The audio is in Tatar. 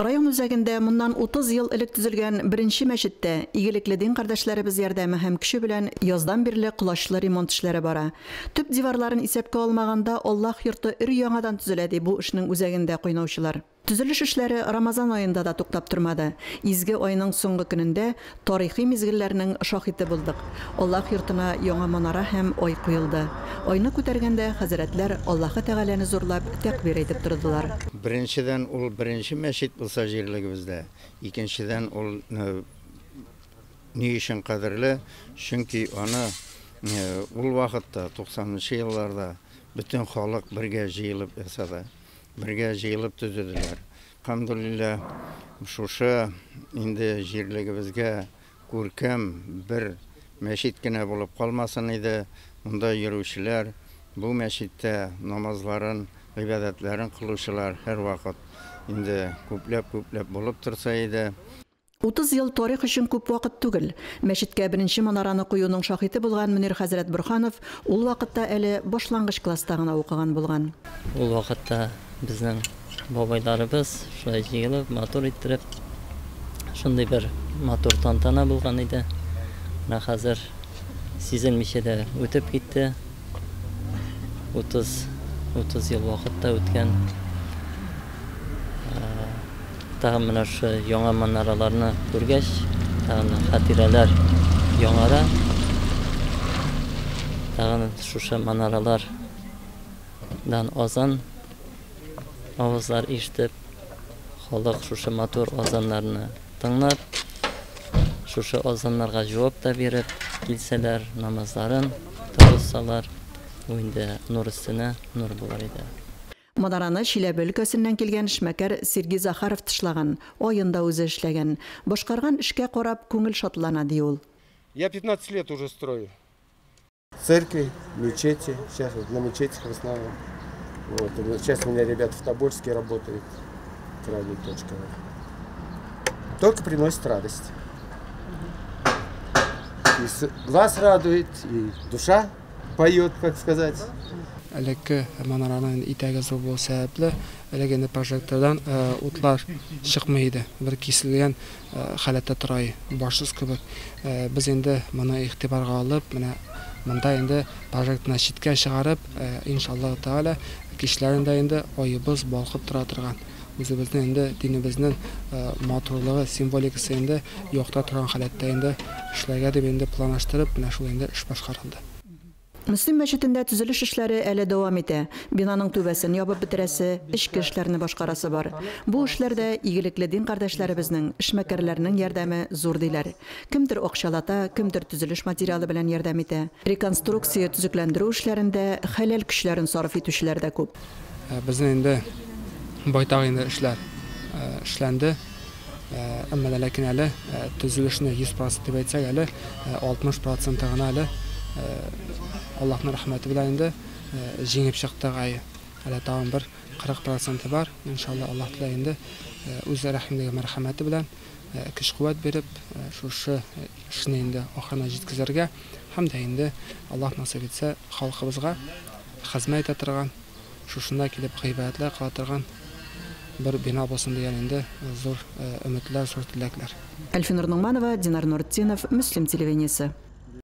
Район үзәгендә моннан 30 ел элек төзелгән беренче мәчеттә игелекле дин кардәшләребез ярдәме һәм көче белән яздан бирле кулачлы ремонт эшләре бара. Төп диварларын исәпкә алмаганда Аллаһ йорты өр-яңадан төзелә ди бу эшнең үзәгендә кайнаучылар. Төзелеш эшләре Рамазан аенда да туктап тормады. Изге айның соңгы көнендә тарихи мизгелләрнең шаһиты булдык. Аллаһ йортына яңа манара һәм ай куелды. Айны күтәргәндә хәзрәтләр Аллаһы Тәгаләне зурлап тәкбир әйтеп тордылар. Birinчедән ул беренче мәчет булса җирлегебездә, икенчедән ул ни өчен кадерле, чөнки аны ул вакытта 90-нчы елларда бөтен халык бергә җыелып ясады. Бергә җыелып төзеделәр. Алхамдулилла, шушы инде җирлегебезгә күркәм бер мәчет кенә булып калмасын иде. Монда йөрүчеләр бу мәчеттә намазларын, гыйбадәтләрен кылучылар һәр вакыт инде күпләп булып торса иде. 30 ел тарих өчен күп вакыт түгел. Мәчеткә беренче манараны куюның шаһиты булган Мөнир хәзрәт Борханов ул вакытта әле башлангыч класста гына укыган булган. Ул вакытта безнең бабайларыбыз шулай җыелып, мотор иттереп, шундый бер мотор тантана булган иде. Менә хәзер сизелмичә дә үтеп китте. 30 ел вакытта үткән. Тагын менә шу яңа манараларны күргәч, тагын хатирәләр яңара. Тагын шушы манаралардан азан авызлар ишетеп, халык шушы мотор азаннарны тыңлап, шушы азаннарга җавап та биреп, килсәләр, намазларын тырыссалар, инде нур өстенә нур булыр иде. Манараны Чиләбе өлкәсеннән килгән эшмәкәр Сергей Захаров тышлаган, аенда үзе эшләгән. Башкарган эшкә карап күңел шатлана ди ул. Я 15 лет уже строю. Церкви, мечети, сейчас вот на мечетях в основном. Вот. Сейчас у меня ребята в Тобольске работают. Точка. Только приносит радость. И глаз радует, и душа поет, как сказать. Элекке манараның итәге зур булу сәбәпле, элегенде прожектордан утлар чыкмайды. Бер киселгән халәттә тора, башсыз кебек. Без инде моны игътибарга алып, менә монда инде прожекторны читкә чыгарып, иншаллах тәгалә кишләрендә инде айыбыз балкып тора торган. Үзебезнең инде динебезнең матурлыгы, символикасы инде якта торган халәттә инде эшләргә дип инде планлаштырып, менә шул инде эш башкарылды. Мөслим мәчетендә төзелеш эшләре әле дәвам итә. Бинаның түбәсен ябып бетерәсе, эчке эшләрне башкарасы бар. Бу эшләрдә игелекле дин кардәшләребезнең, эшмәкәрләрнең ярдәме зур диләр. Кемдер акчалата, кемдер төзелеш материалы белән ярдәм итә. Реконструкция, төзекләндерү эшләрендә хәләл көчләрен сарыф итүчеләр дә күп. Безнең инде байтак инде эшләр эшләнде. Әмма ләкин әле төзелешне 100% дип әйтсәк, әле 60% гына әле Аллаһның рәхмәте белән инде җиңеп чыктык ай. Әле тагын бер 40% бар. Иншалла Аллаһ теләгәндә инде үз рәхимлеге мәрхәмәте белән көч-куәт биреп, шушы эшне инде ахырына җиткезергә һәм дә инде Аллаһ насыйп итсә, халкыбызга хезмәт итә торган, шушында килеп гыйбадәтләр кыла торган бер бина булсын дигән инде зур өметләр, зур теләкләр. Әлфинур Нугманова, Динар Нуртдинов, Мөслим телевидениесе.